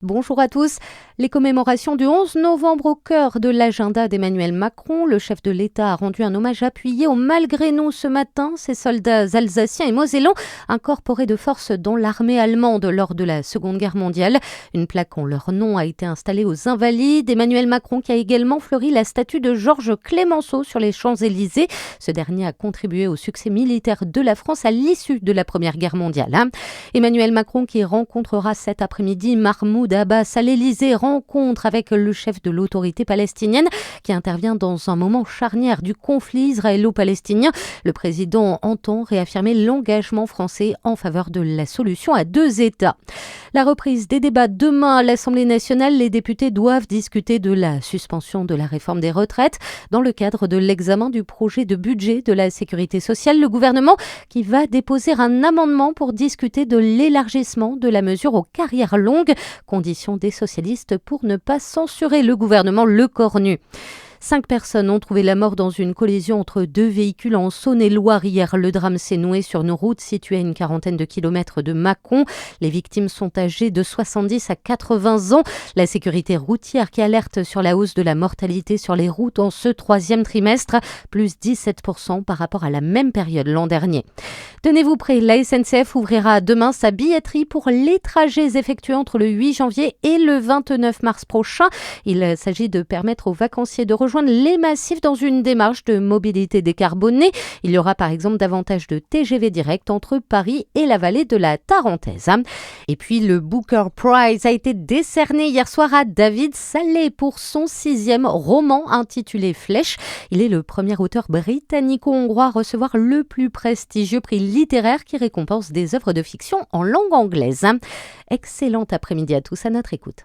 Bonjour à tous. Les commémorations du 11 novembre au cœur de l'agenda d'Emmanuel Macron. Le chef de l'État a rendu un hommage appuyé au malgré nous ce matin. Ces soldats alsaciens et mosellans incorporés de force dans l'armée allemande lors de la Seconde Guerre mondiale. Une plaque en leur nom a été installée aux Invalides. Emmanuel Macron qui a également fleuri la statue de Georges Clémenceau sur les Champs-Élysées. Ce dernier a contribué au succès militaire de la France à l'issue de la Première Guerre mondiale. Emmanuel Macron qui rencontrera cet après-midi Mahmoud Abbas à l'Élysée, rencontre avec le chef de l'autorité palestinienne qui intervient dans un moment charnière du conflit israélo-palestinien. Le président entend réaffirmer l'engagement français en faveur de la solution à deux États. La reprise des débats demain à l'Assemblée nationale, les députés doivent discuter de la suspension de la réforme des retraites dans le cadre de l'examen du projet de budget de la sécurité sociale. Le gouvernement qui va déposer un amendement pour discuter de l'élargissement de la mesure aux carrières longues, condition des socialistes pour ne pas censurer le gouvernement Le Cornu. 5 personnes ont trouvé la mort dans une collision entre deux véhicules en Saône-et-Loire hier. Le drame s'est noué sur nos routes situées à une quarantaine de kilomètres de Mâcon. Les victimes sont âgées de 70 à 80 ans. La sécurité routière qui alerte sur la hausse de la mortalité sur les routes en ce troisième trimestre, plus 17% par rapport à la même période l'an dernier. Tenez-vous prêts, la SNCF ouvrira demain sa billetterie pour les trajets effectués entre le 8 janvier et le 29 mars prochain. Il s'agit de permettre aux vacanciers de rejoindre les massifs dans une démarche de mobilité décarbonée. Il y aura par exemple davantage de TGV direct entre Paris et la vallée de la Tarentaise. Et puis le Booker Prize a été décerné hier soir à David Saleh pour son 6e roman intitulé Flèche. Il est le premier auteur britannico-hongrois à recevoir le plus prestigieux prix littéraire qui récompense des œuvres de fiction en langue anglaise. Excellent après-midi à tous à notre écoute.